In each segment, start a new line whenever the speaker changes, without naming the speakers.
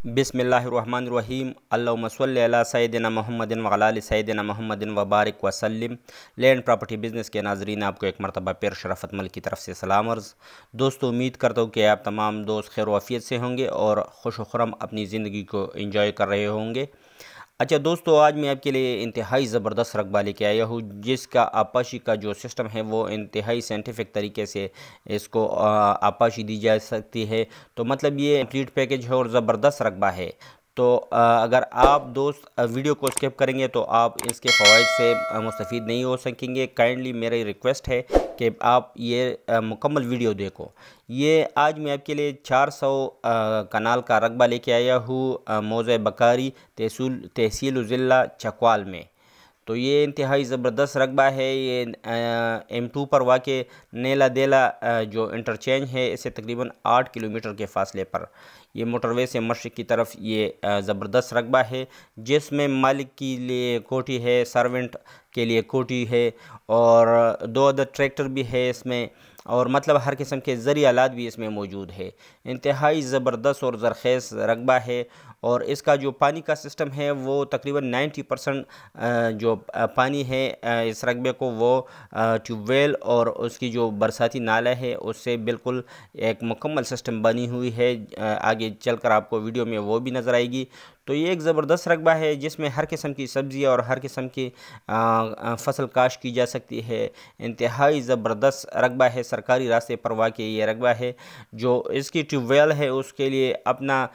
बिस्मिल्लाहिर्रहमानिर्रहीम अल्लाहुम्मा सल्लि अला सय्यदिना मुहम्मदिन व अला आलि सय्यदिना मुहम्मदिन व बारिक वसल्लिम। लैंड प्रॉपर्टी बिज़नेस के नाज़रीन, आपको एक मरतबा फिर शरफ़त मल की तरफ से सलाम अर्ज़। दोस्तों, उम्मीद करता हूँ कि आप तमाम दोस्त खैर वाफ़ियत से होंगे और खुश खुरम अपनी ज़िंदगी को एंजॉय कर रहे होंगे। अच्छा दोस्तों, आज मैं आपके लिए इंतहाई ज़बरदस्त रकबा लेके आया हूँ, जिसका आपाशी का जो सिस्टम है वो इंतहाई साइंटिफिक तरीके से इसको आपाशी दी जा सकती है। तो मतलब ये कंप्लीट पैकेज है और ज़बरदस्त रकबा है। तो अगर आप दोस्त वीडियो को स्किप करेंगे तो आप इसके फ़वाइद से मुस्तफ़ीद नहीं हो सकेंगे। काइंडली मेरी रिक्वेस्ट है कि आप ये मुकम्मल वीडियो देखो। ये आज मैं आपके लिए 400 कनाल का रकबा लेके आया हूँ मौज़े बकारी तहसील ज़िला चकवाल में। तो ये इंतहाई ज़बरदस्त रकबा है। ये M2 पर वाक़ नेला देला जो इंटरचेंज है, इससे तकरीबन 8 किलोमीटर के फासले पर ये मोटरवे से मशरिक़ की तरफ ये ज़बरदस्त रकबा है, जिसमें मालिक के लिए कोठी है, सर्वेंट के लिए कोठी है और 2 अदर ट्रैक्टर भी है इसमें, और मतलब हर किस्म के ज़रिए आलात भी इसमें मौजूद है। इंतहाई ज़बरदस्त और ज़रख़ेज़ रकबा है। और इसका जो पानी का सिस्टम है वो तकरीबन 90% जो पानी है इस रकबे को वो ट्यूबवेल और उसकी जो बरसाती नाला है उससे बिल्कुल एक मुकम्मल सिस्टम बनी हुई है। आगे चलकर आपको वीडियो में वो भी नज़र आएगी। तो ये एक ज़बरदस्त रकबा है जिसमें हर किस्म की सब्ज़ी और हर किस्म की फसल काश की जा सकती है। इंतहाई ज़बरदस्त रकबा है, सरकारी रास्ते पर वाक़ ये रकबा है। जो इसकी ट्यूबवेल है उसके लिए अपना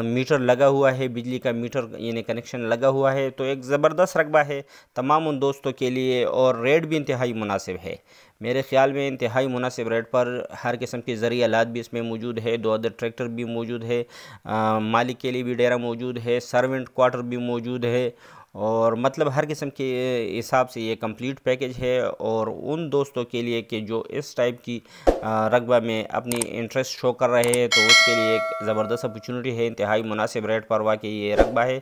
मीटर लगा हुआ है, बिजली का मीटर यानी कनेक्शन लगा हुआ है। तो एक ज़बरदस्त रकबा है तमाम उन दोस्तों के लिए, और रेट भी इंतहाई मुनासिब है। मेरे ख़्याल में इंतहाई मुनासिब रेट पर हर किस्म के ज़रिए आलात भी इसमें मौजूद है, 2 अदर ट्रैक्टर भी मौजूद है, मालिक के लिए भी डेरा मौजूद है, सर्वेंट क्वार्टर भी मौजूद है, और मतलब हर किस्म के हिसाब से ये कंप्लीट पैकेज है। और उन दोस्तों के लिए कि जो इस टाइप की रकबा में अपनी इंटरेस्ट शो कर रहे हैं, तो उसके लिए एक ज़बरदस्त अपॉर्चुनिटी है। इंतहाई मुनासिब रेट पर वाक़ई ये रकबा है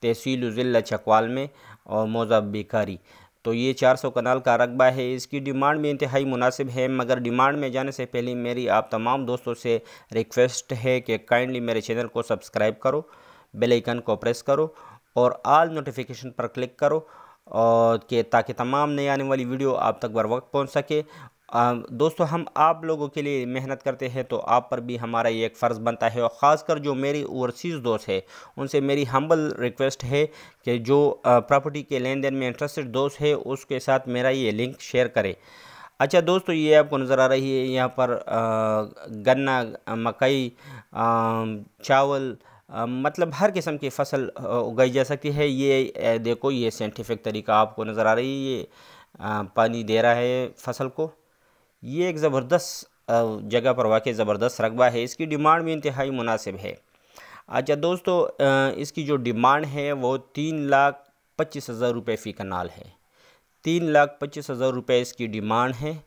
तहसील ज़िला चकवाल में और मौज़ा बेकारी। तो ये 400 कनाल का रकबा है। इसकी डिमांड भी इंतहाई मुनासिब है, मगर डिमांड में जाने से पहले मेरी आप तमाम दोस्तों से रिक्वेस्ट है कि काइंडली मेरे चैनल को सब्सक्राइब करो, बेल आइकन को प्रेस करो और ऑल नोटिफिकेशन पर क्लिक करो, और ताकि तमाम नई आने वाली वीडियो आप तक बर वक्त पहुँच सके। दोस्तों, हम आप लोगों के लिए मेहनत करते हैं, तो आप पर भी हमारा ये एक फ़र्ज़ बनता है। और ख़ासकर जो मेरी ओवरसीज़ दोस्त है उनसे मेरी हम्बल रिक्वेस्ट है कि जो प्रॉपर्टी के लेन देन में इंटरेस्टेड दोस्त है उसके साथ मेरा ये लिंक शेयर करें। अच्छा दोस्तों, ये आपको नज़र आ रही है यहाँ पर गन्ना, मकई, चावल, मतलब हर किस्म की फसल उगाई जा सकती है। ये देखो, ये साइंटिफिक तरीका आपको नज़र आ रही है। ये पानी दे रहा है फसल को। ये एक ज़बरदस्त जगह पर वाक़ई ज़बरदस्त रकबा है। इसकी डिमांड भी इंतहाई मुनासिब है। अच्छा दोस्तों, इसकी जो डिमांड है वो 3,25,000 रुपये फ़ी कनाल है। 3,25,000 रुपये इसकी डिमांड है।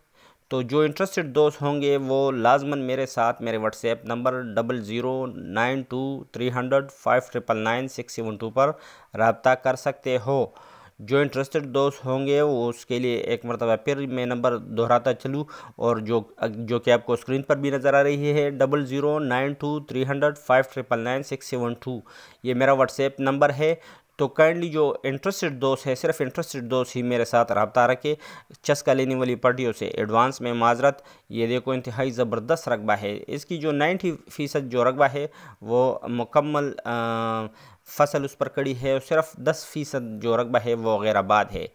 तो जो इंटरेस्टेड दोस्त होंगे वो लाजमन मेरे साथ मेरे व्हाट्सएप नंबर 00923005999672 पर रब्ता कर सकते हो। जो इंटरेस्टेड दोस्त होंगे वो उसके लिए एक मरतबा फिर मैं नंबर दोहराता चलूँ, और जो कि आपको स्क्रीन पर भी नज़र आ रही है 00923005999672, ये मेरा व्हाट्सएप नंबर है। तो काइंडली जो इंटरेस्टेड दोस्त है, सिर्फ इंटरेस्टेड दोस्त ही मेरे साथ रब्ता रखे। चस्का लेने वाली पार्टियों से एडवांस में माजरत। ये देखो, इंतहाई ज़बरदस्त रकबा है। इसकी जो 90% जो रकबा है वो मुकम्मल फसल उस पर कड़ी है, और सिर्फ 10% जो रकबा है वो गैराबाद है।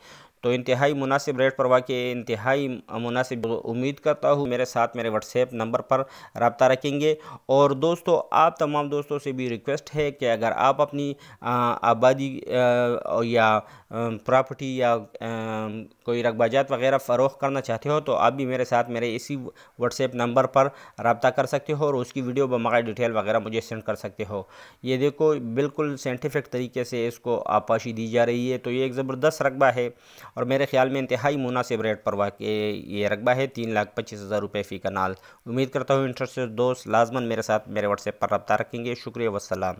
तो इंतहाई मुनासिब रेट पर वाक़ई इंतहाई मुनासिब। उम्मीद करता हूँ मेरे साथ मेरे व्हाट्सएप नंबर पर रब्ता रखेंगे। और दोस्तों, आप तमाम दोस्तों से भी रिक्वेस्ट है कि अगर आप अपनी आबादी या प्रॉपर्टी या कोई रकबाजात वगैरह फ़रोख्त करना चाहते हो, तो आप भी मेरे साथ मेरे इसी व्हाट्सएप नंबर पर रब्ता कर सकते हो और उसकी वीडियो बमग़ैर डिटेल वगैरह मुझे सेंड कर सकते हो। ये देखो, बिल्कुल साइंटिफिक तरीके से इसको आपाशी दी जा रही है। तो ये एक ज़बरदस्त रकबा है और मेरे ख़्याल में इंतहाई मुनासिब रेट पर वाक़ई ये रकबा है 3,25,000 रुपये फ़ी कनाल। उम्मीद करता हूँ इंटरेस्टेड दोस्त लाजमन मेरे साथ मेरे व्हाट्सएप पर रब्ता रखेंगे। शुक्रिया, वस्सलाम।